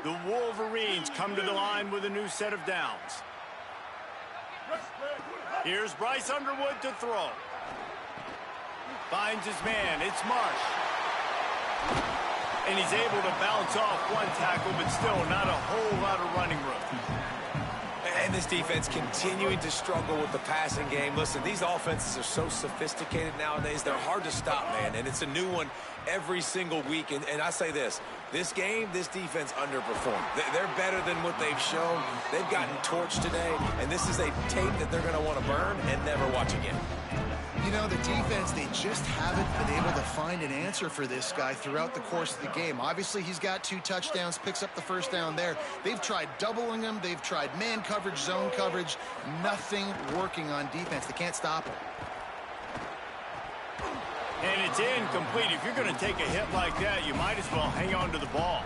The Wolverines come to the line with a new set of downs. Here's Bryce Underwood to throw. Finds his man. It's Marsh. And he's able to bounce off one tackle, but still not a whole lot of running room. And this defense continuing to struggle with the passing game. Listen, these offenses are so sophisticated nowadays. They're hard to stop, man. And it's a new one every single week. And I say this game, this defense underperformed. They're better than what they've shown. They've gotten torched today. And this is a tape that they're going to want to burn and never watch again. You know, the defense, they just haven't been able to find an answer for this guy throughout the course of the game. Obviously, he's got 2 touchdowns, picks up the first down there. They've tried doubling him. They've tried man coverage, zone coverage. Nothing working on defense. They can't stop him. And it's incomplete. If you're going to take a hit like that, you might as well hang on to the ball.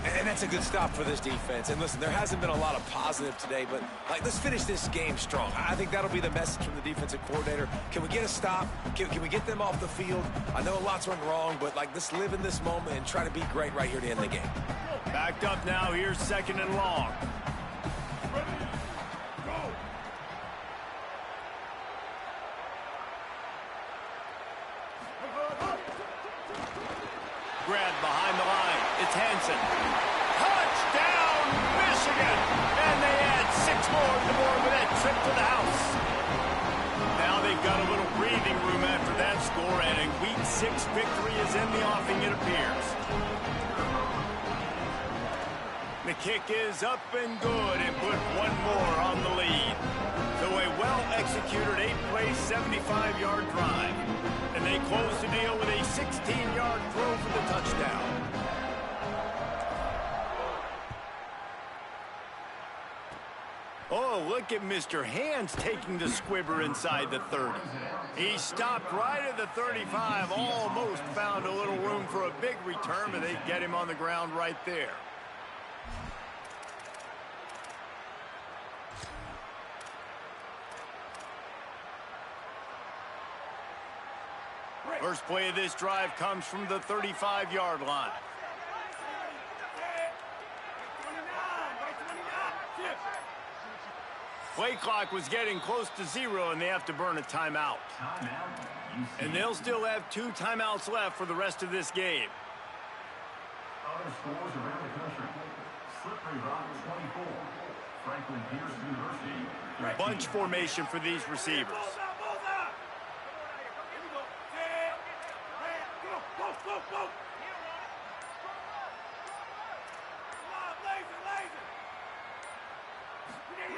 And that's a good stop for this defense. And listen, there hasn't been a lot of positive today, but let's finish this game strong. I think that'll be the message from the defensive coordinator. Can we get a stop? Can we get them off the field? I know a lot's went wrong, but let's live in this moment and try to be great right here to end the game. Backed up now. Here's 2nd and long. grab behind the line. It's Hansen. Touchdown, Michigan! And they add 6 more to the board with that trip to the house. Now they've got a little breathing room after that score, and a Week 6 victory is in the offing, it appears. The kick is up and good and put 1 more on the lead. So a well-executed 8-play, 75-yard drive. And they close the deal with a 16-yard throw for the touchdown. Oh, look at Mr. Hands taking the squibber inside the 30. He stopped right at the 35, almost found a little room for a big return, but they get him on the ground right there. First play of this drive comes from the 35-yard line. Play clock was getting close to 0, and they have to burn a timeout. And they'll still have 2 timeouts left for the rest of this game. Other scores around the country. Slippery Rock 24. Franklin Pierce University. Bunch formation for these receivers.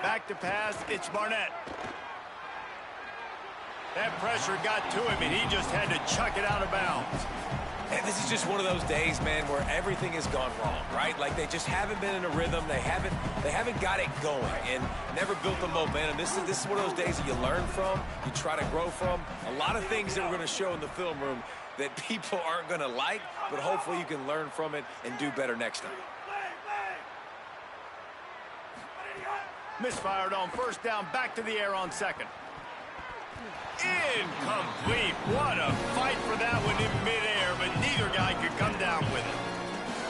Back to pass, it's Barnett. That pressure got to him, and he just had to chuck it out of bounds. And this is just one of those days, man, where everything has gone wrong, right? Like they just haven't been in a rhythm. They haven't got it going and never built the momentum. This is one of those days that you learn from, you try to grow from. A lot of things that we're going to show in the film room that people aren't going to like, but hopefully you can learn from it and do better next time. Misfired on first down, back to the air on second. Incomplete. What a fight for that one in midair, but neither guy could come down with it.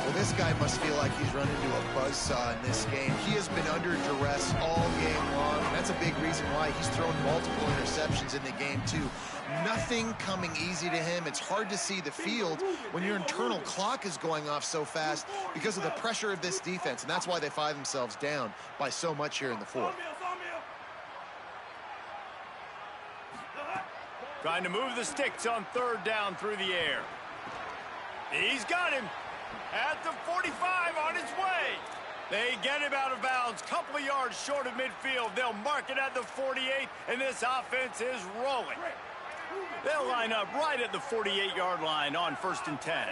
Well, this guy must feel like he's run into a buzzsaw in this game. He has been under duress all game long, and that's a big reason why he's thrown multiple interceptions in the game, too. Nothing coming easy to him. It's hard to see the field when your internal clock is going off so fast because of the pressure of this defense, and that's why they find themselves down by so much here in the fourth. Trying to move the sticks on third down through the air. He's got him at the 45 on his way. They get him out of bounds, couple of yards short of midfield. They'll mark it at the 48, and this offense is rolling. They'll line up right at the 48-yard line on 1st and 10.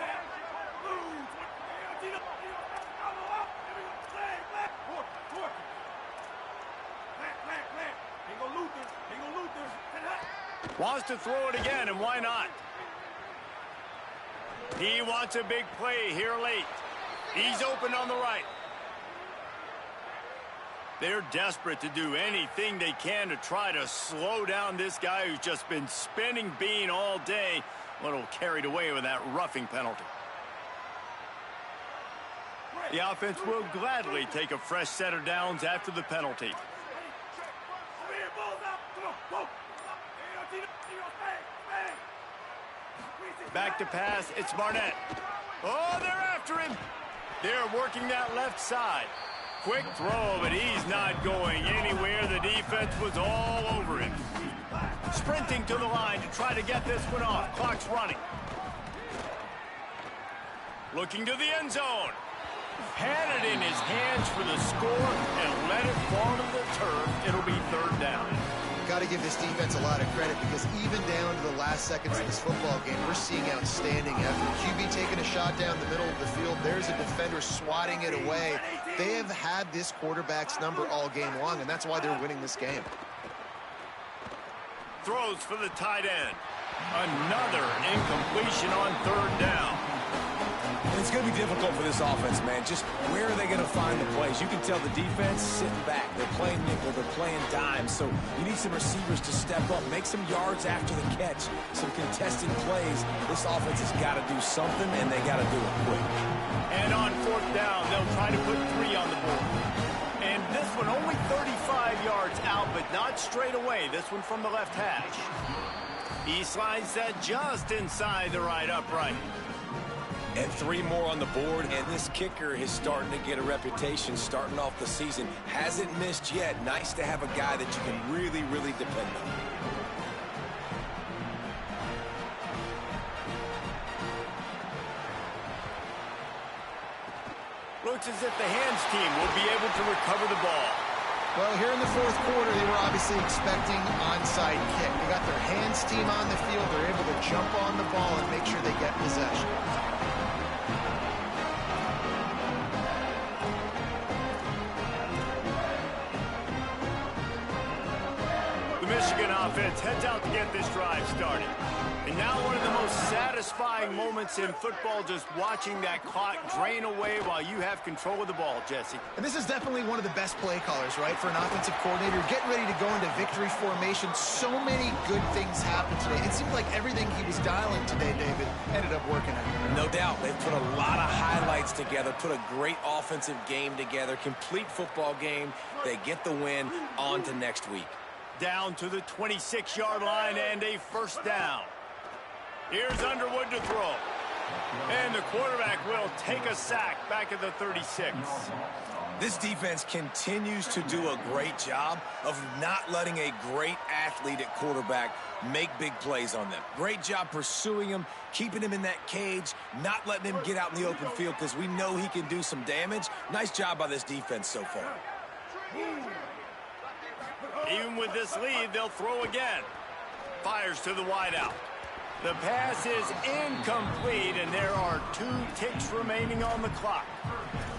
Wants to throw it again, and why not? He wants a big play here late. He's open on the right. They're desperate to do anything they can to try to slow down this guy who's just been spinning bean all day. A little carried away with that roughing penalty. The offense will gladly take a fresh set of downs after the penalty. Back to pass, it's Barnett. Oh, they're after him. They're working that left side. Quick throw, but he's not going anywhere. The defense was all over him. Sprinting to the line to try to get this one off. Clock's running. Looking to the end zone. Had it in his hands for the score and let it fall to the turf. It'll be third down. Got to give this defense a lot of credit because even down to the last seconds of this football game, we're seeing outstanding effort. QB taking a shot down the middle of the field. There's a defender swatting it away. They have had this quarterback's number all game long, and that's why they're winning this game. Throws for the tight end. Another incompletion on third down. And it's going to be difficult for this offense, man. Just where are they going to find the plays? You can tell the defense sitting back. They're playing nickel. They're playing dime. So you need some receivers to step up, make some yards after the catch, some contested plays. This offense has got to do something, and they got to do it quick. And on fourth down, they'll try to put 3 on the board. And this one only 35 yards out, but not straight away. This one from the left hash. He slides that just inside the right upright. And 3 more on the board, and this kicker is starting to get a reputation starting off the season. Hasn't missed yet. Nice to have a guy that you can really, really depend on. Looks as if the hands team will be able to recover the ball. Well, here in the fourth quarter, they were obviously expecting onside kick. They got their hands team on the field. They're able to jump on the ball and make sure they get possession. The Michigan offense heads out to get this drive started. And now one of the most satisfying moments in football, just watching that clock drain away while you have control of the ball, Jesse. And this is definitely one of the best play callers, right, for an offensive coordinator. Getting ready to go into victory formation. So many good things happened today. It seemed like everything he was dialing today, David, ended up working out. No doubt. They've put a lot of highlights together, put a great offensive game together, complete football game. They get the win. On to next week. Down to the 26-yard line and a first down. Here's Underwood to throw. And the quarterback will take a sack back at the 36. This defense continues to do a great job of not letting a great athlete at quarterback make big plays on them. Great job pursuing him, keeping him in that cage, not letting him get out in the open field because we know he can do some damage. Nice job by this defense so far. Even with this lead, they'll throw again. Fires to the wideout. The pass is incomplete, and there are 2 ticks remaining on the clock.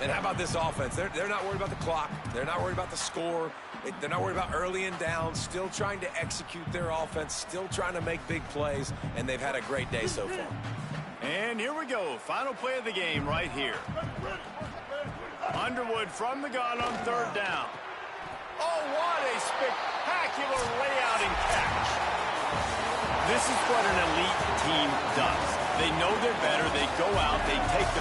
And how about this offense? They're not worried about the clock. They're not worried about the score. They're not worried about early and down. Still trying to execute their offense. Still trying to make big plays, and they've had a great day so far. And here we go. Final play of the game right here. Underwood from the gun on 3rd down. Oh, what a spectacular layout and catch. This is what an elite team does. They know they're better. They go out. They take the